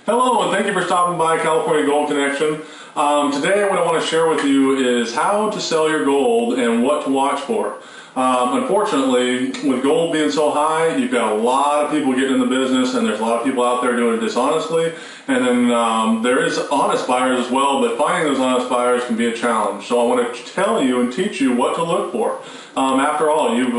Hello, and thank you for stopping by California Gold Connection. Today what I want to share with you is how to sell your gold and what to watch for. Unfortunately, with gold being so high, you've got a lot of people getting in the business, and there's a lot of people out there doing it dishonestly. And then there is honest buyers as well, but finding those honest buyers can be a challenge. So I want to tell you and teach you what to look for. After all, you've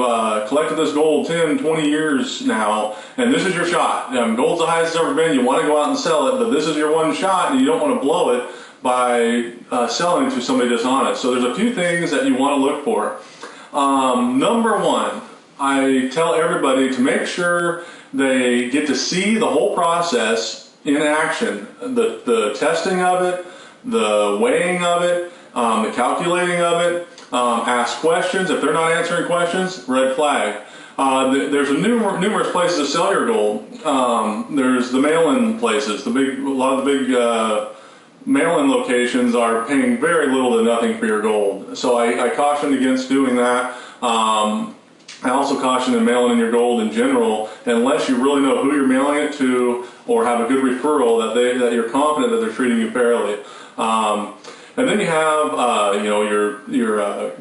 collected this gold 10, 20 years now, and this is your shot. Gold's the highest it's ever been. You want to go out and sell it, but this is your one shot, and you don't want to blow it by selling it to somebody dishonest. So there's a few things that you want to look for. Number one, I tell everybody to make sure they get to see the whole process in action. The testing of it, the weighing of it, the calculating of it. Ask questions. If they're not answering questions, red flag. There's numerous places to sell your gold. There's the mail-in places. A lot of the big mail-in locations are paying very little to nothing for your gold. So I caution against doing that. I also caution in mailing in your gold in general, unless you really know who you're mailing it to or have a good referral that you're confident that they're treating you fairly. And then you have your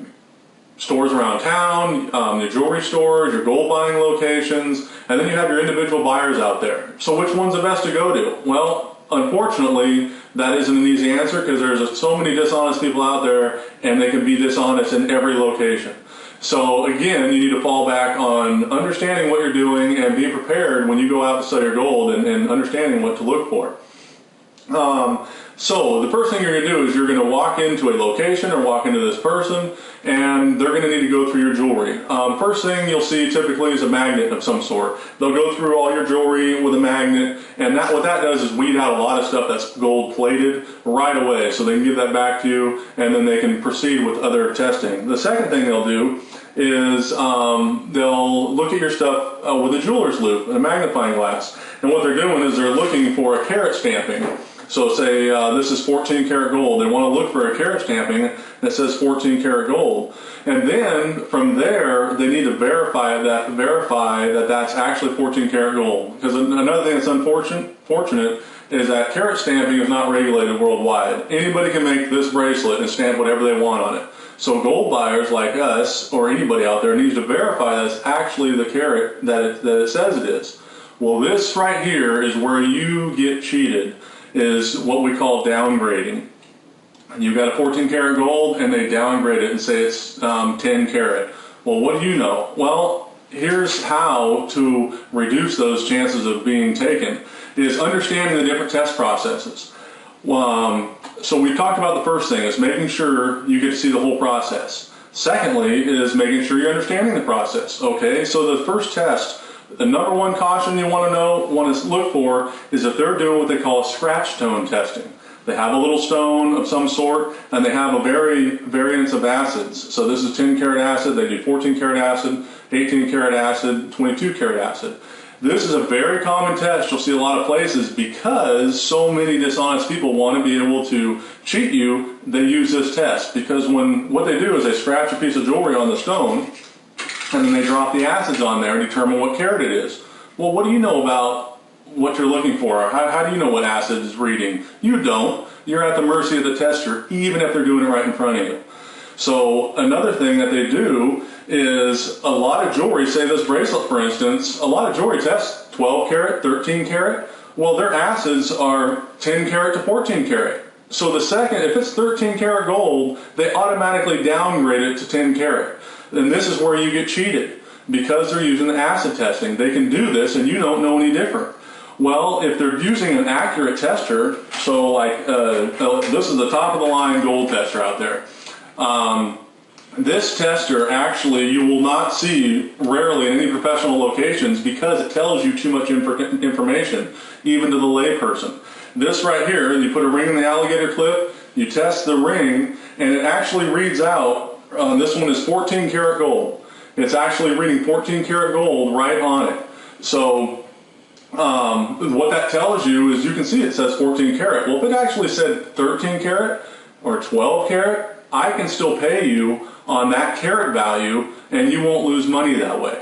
stores around town, your jewelry stores, your gold buying locations, and then you have your individual buyers out there. So which one's the best to go to? Well, unfortunately, that isn't an easy answer because there's so many dishonest people out there, and they can be dishonest in every location. So again, you need to fall back on understanding what you're doing and be prepared when you go out to sell your gold and understanding what to look for. So the first thing you're going to do is you're going to walk into a location or walk into this person, and they're going to need to go through your jewelry. First thing you'll see typically is a magnet of some sort. They'll go through all your jewelry with a magnet, and what that does is weed out a lot of stuff that's gold plated right away, so they can give that back to you, and then they can proceed with other testing. The second thing they'll do is they'll look at your stuff with a jeweler's loupe and a magnifying glass, and what they're doing is they're looking for a carat stamping. So say this is 14 karat gold. They want to look for a carat stamping that says 14 karat gold. And then from there, they need to verify that that's actually 14 karat gold. Because another thing that's unfortunate is that carat stamping is not regulated worldwide. Anybody can make this bracelet and stamp whatever they want on it. So gold buyers like us or anybody out there needs to verify that it's actually the carat that it says it is. Well, this right here is where you get cheated. Is what we call downgrading. You've got a 14 karat gold and they downgrade it and say it's 10 karat. Well, what do you know? Well, here's how to reduce those chances of being taken, is understanding the different test processes. So we talked about the first thing is making sure you get to see the whole process. Secondly is making sure you're understanding the process. Okay, so the first test, the number one caution you want to look for is if they're doing what they call scratch stone testing. They have a little stone of some sort, and they have a variance of acids. So this is 10 karat acid, they do 14 karat acid, 18 karat acid, 22 karat acid. This is a very common test you'll see a lot of places because so many dishonest people want to be able to cheat you. They use this test because what they do is they scratch a piece of jewelry on the stone, and then they drop the acids on there and determine what carat it is. Well, what do you know about what you're looking for? How do you know what acid is reading? You don't. You're at the mercy of the tester, even if they're doing it right in front of you. So another thing that they do is a lot of jewelry, say this bracelet for instance, a lot of jewelry tests 12 karat, 13 karat. Well, their acids are 10 karat to 14 karat. So the second, if it's 13 karat gold, they automatically downgrade it to 10 karat. And this is where you get cheated because they're using acid testing. They can do this and you don't know any different. Well, if they're using an accurate tester, so like this is the top of the line gold tester out there. This tester actually you will not see rarely in any professional locations because it tells you too much information, even to the layperson. This right here, you put a ring in the alligator clip, you test the ring, and it actually reads out. This one is 14 karat gold. It's actually reading 14 karat gold right on it. So what that tells you is you can see it says 14 karat. Well, if it actually said 13 karat or 12 karat, I can still pay you on that carat value and you won't lose money that way.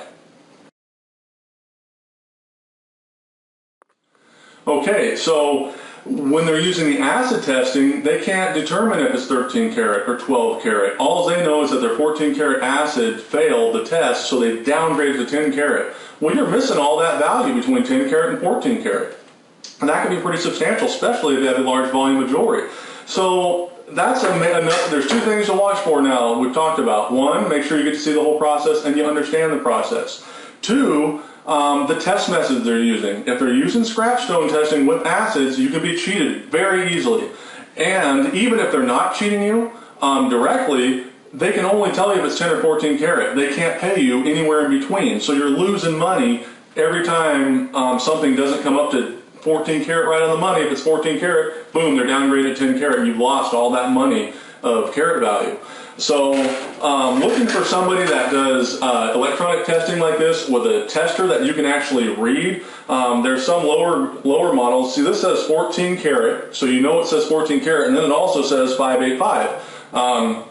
Okay, so when they're using the acid testing, they can't determine if it's 13 karat or 12 karat. All they know is that their 14 karat acid failed the test, so they downgraded to 10 karat. Well, you're missing all that value between 10 karat and 14 karat. And that can be pretty substantial, especially if you have a large volume of jewelry. So that's there's two things to watch for now we've talked about. One, make sure you get to see the whole process and you understand the process. Two, the test methods they're using. If they're using scratch stone testing with acids, you can be cheated very easily. And even if they're not cheating you directly, they can only tell you if it's 10 or 14 karat. They can't pay you anywhere in between. So you're losing money every time something doesn't come up to 14 karat right on the money. If it's 14 karat, boom, they're downgraded to 10 karat. You've lost all that money of carat value. So looking for somebody that does electronic testing like this with a tester that you can actually read. There's some lower models. See, this says 14 karat, so you know it says 14 karat, and then it also says 585.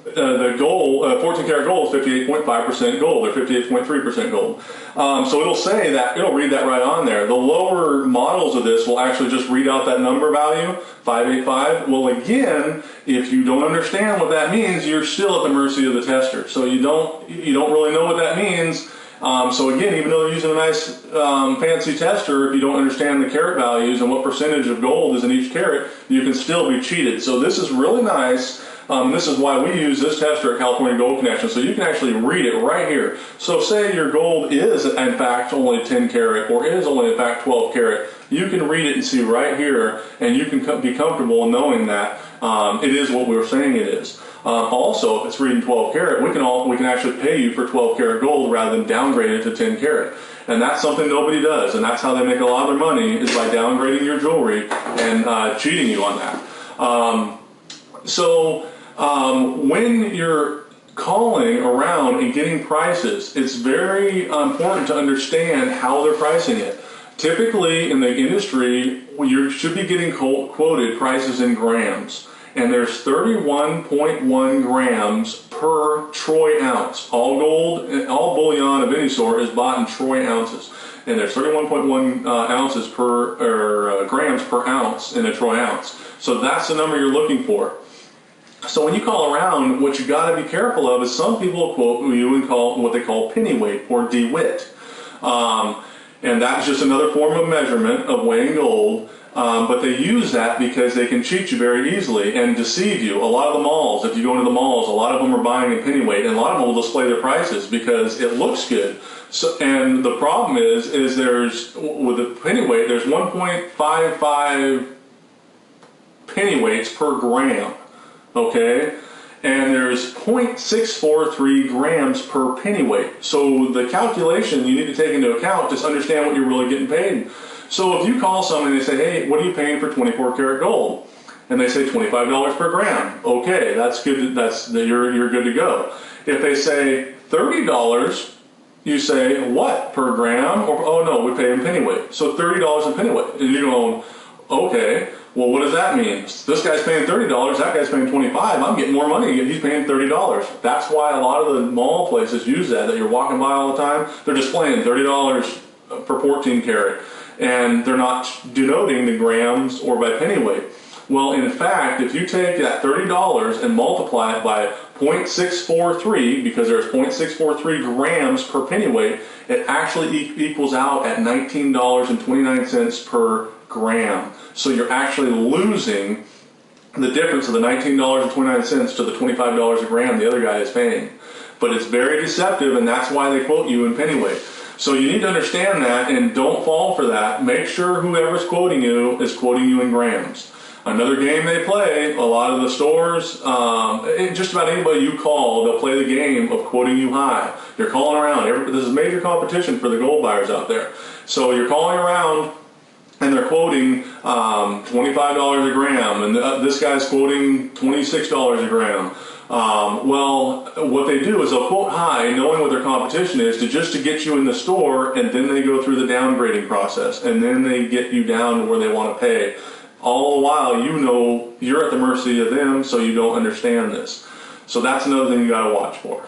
The gold, 14 karat gold is 58.5% gold or 58.3% gold. So it'll say that, it'll read that right on there. The lower models of this will actually just read out that number value, 585. Well, again, if you don't understand what that means, you're still at the mercy of the tester. So you don't really know what that means. So again, even though they're using a nice fancy tester, if you don't understand the carat values and what percentage of gold is in each carat, you can still be cheated. So this is really nice. This is why we use this tester at California Gold Connection, so you can actually read it right here. So say your gold is in fact only 10 karat or is only in fact 12 karat, you can read it and see right here, and you can be comfortable knowing that it is what we were saying it is. Also, if it's reading 12 karat, we can actually pay you for 12 karat gold rather than downgrade it to 10 karat. And that's something nobody does, and that's how they make a lot of their money, is by downgrading your jewelry and cheating you on that. When you're calling around and getting prices, it's very important to understand how they're pricing it. Typically in the industry, you should be getting quoted prices in grams, and there's 31.1 grams per troy ounce. All gold, all bullion of any sort is bought in troy ounces, and there's 31.1 ounces grams per ounce in a troy ounce. So that's the number you're looking for. So when you call around, what you got to be careful of is some people quote you and call what they call penny weight or DeWitt. And that's just another form of measurement of weighing gold. But they use that because they can cheat you very easily and deceive you. A lot of the malls, if you go into the malls, a lot of them are buying in penny weight, and a lot of them will display their prices because it looks good. So, and the problem is there's, with the penny weight, there's 1.55 penny weights per gram. Okay, and there's 0.643 grams per penny weight. So the calculation you need to take into account, just understand what you're really getting paid. So if you call someone and they say, hey, what are you paying for 24 karat gold? And they say $25 per gram. Okay, that's good. You're good to go. If they say $30, you say what per gram? Or oh no, we pay in penny weight. So $30 in penny weight. And you're going, okay. Well, what does that mean? This guy's paying $30, that guy's paying $25. I'm getting more money, he's paying $30. That's why a lot of the mall places use that you're walking by all the time. They're displaying $30 per 14 karat, and they're not denoting the grams or by penny weight. Well, in fact, if you take that $30 and multiply it by 0.643, because there's 0.643 grams per penny weight, it actually equals out at $19.29 per gram. So you're actually losing the difference of the $19.29 to the $25 a gram the other guy is paying. But it's very deceptive, and that's why they quote you in penny weight. So you need to understand that, and don't fall for that. Make sure whoever's quoting you is quoting you in grams. Another game they play, a lot of the stores, just about anybody you call, they'll play the game of quoting you high. You're calling around. This is major competition for the gold buyers out there. So you're calling around, and they're quoting $25 a gram, and this guy's quoting $26 a gram. Well, what they do is they'll quote high, knowing what their competition is, to get you in the store, and then they go through the downgrading process, and then they get you down to where they want to pay. All the while, you know you're at the mercy of them, so you don't understand this. So that's another thing you got to watch for.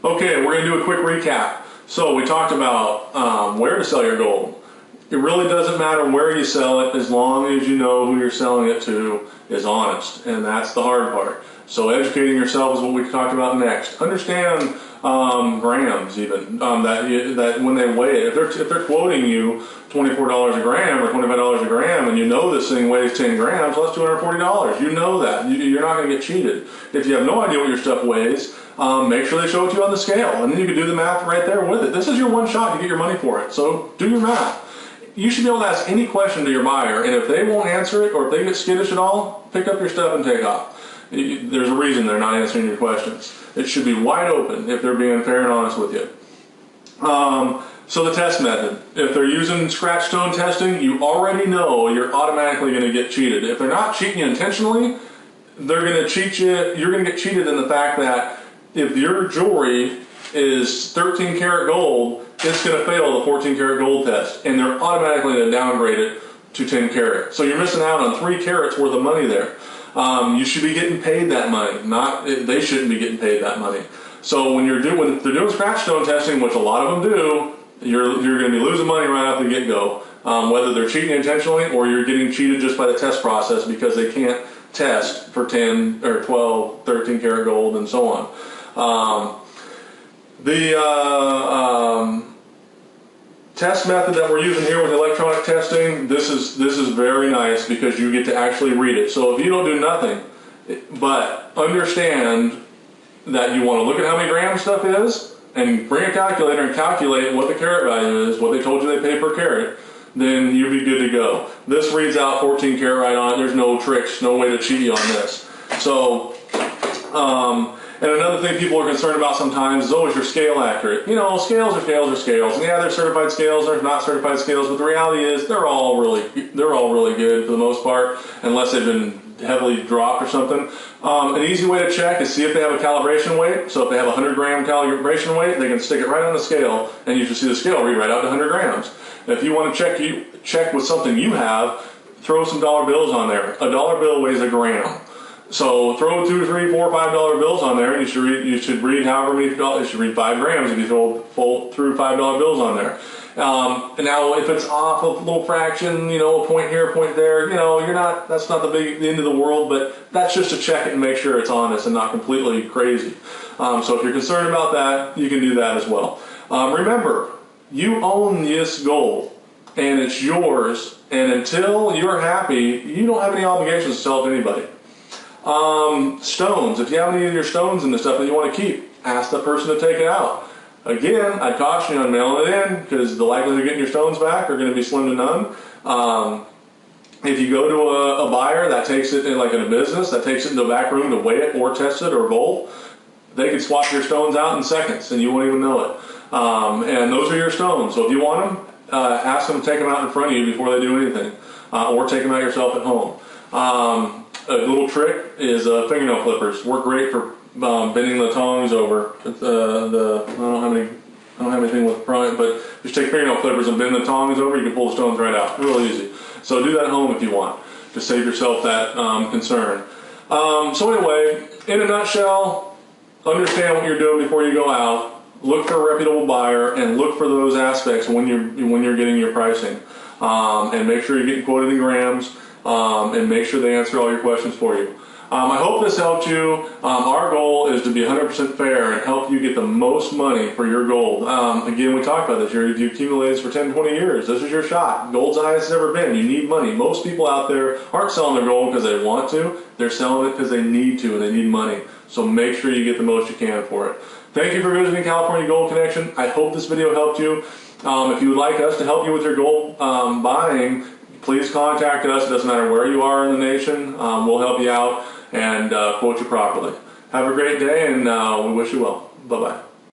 Okay, we're going to do a quick recap. So we talked about where to sell your gold. It really doesn't matter where you sell it as long as you know who you're selling it to is honest, and that's the hard part. So educating yourself is what we talked about next. Understand grams even, that when they weigh it, if they're quoting you $24 a gram or $25 a gram, and you know this thing weighs 10 grams, well, that's $240. You know that. You're not going to get cheated. If you have no idea what your stuff weighs, make sure they show it to you on the scale, and then you can do the math right there with it. This is your one shot to get your money for it, so do your math. You should be able to ask any question to your buyer, and if they won't answer it or if they get skittish at all, pick up your stuff and take off. There's a reason they're not answering your questions. It should be wide open if they're being fair and honest with you. So the test method. If they're using scratch stone testing, you already know you're automatically going to get cheated. If they're not cheating you intentionally, they're going to cheat you. You're going to get cheated in the fact that if your jewelry is 13 karat gold, it's going to fail the 14 karat gold test, and they're automatically going to downgrade it to 10 karat. So you're missing out on 3 carats worth of money there. You should be getting paid that money. They shouldn't be getting paid that money. So when they're doing scratch stone testing, which a lot of them do, you're going to be losing money right off the get-go. Whether they're cheating intentionally or you're getting cheated just by the test process because they can't test for 10 or 12, 13 karat gold and so on. The test method that we're using here with electronic testing, this is very nice because you get to actually read it. So if you don't do nothing but understand that you want to look at how many grams stuff is and bring a calculator and calculate what the carat value is, what they told you they pay per carat, then you'll be good to go. This reads out 14 karat right on it. There's no tricks, no way to cheat you on this. So, and another thing people are concerned about sometimes is, oh, is your scale accurate? You know, scales are scales are scales. And yeah, there's certified scales, there's not certified scales, but the reality is they're all really good for the most part, unless they've been heavily dropped or something. An easy way to check is see if they have a calibration weight. So if they have a 100 gram calibration weight, they can stick it right on the scale, and you should see the scale read right out to 100 grams. If you want to check with something you have, throw some dollar bills on there. A dollar bill weighs a gram. So throw $2, $3, $4, $5 bills on there, and you should read however many dollars. You should read 5 grams if you through $5 bills on there. And now if it's off a little fraction, you know, a point here, a point there, you know, that's not the end of the world, but that's just to check it and make sure it's honest and not completely crazy. So if you're concerned about that, you can do that as well. Remember, you own this gold and it's yours, and until you're happy, you don't have any obligations to sell it to anybody. Stones, if you have any of your stones and the stuff that you want to keep, ask the person to take it out. Again, I caution you on mailing it in because the likelihood of getting your stones back are going to be slim to none. If you go to a buyer that takes it in, like in a business, that takes it into a back room to weigh it or test it or both, they can swap your stones out in seconds and you won't even know it. And those are your stones. So if you want them, ask them to take them out in front of you before they do anything, or take them out yourself at home. A little trick is fingernail clippers. Work great for bending the tongs over. I don't have anything with prime, but just take fingernail clippers and bend the tongs over. You can pull the stones right out. Real easy. So do that at home if you want to save yourself that concern. So anyway, in a nutshell, understand what you're doing before you go out. Look for a reputable buyer and look for those aspects when you're getting your pricing, and make sure you're getting quoted in grams. And make sure they answer all your questions for you. I hope this helped you. Our goal is to be 100% fair and help you get the most money for your gold. Again, we talked about this. You accumulated this for 10, 20 years. This is your shot. Gold's the highest it's ever been. You need money. Most people out there aren't selling their gold because they want to. They're selling it because they need to and they need money. So make sure you get the most you can for it. Thank you for visiting California Gold Connection. I hope this video helped you. If you would like us to help you with your gold buying, please contact us. It doesn't matter where you are in the nation. We'll help you out and quote you properly. Have a great day, and we wish you well. Bye-bye.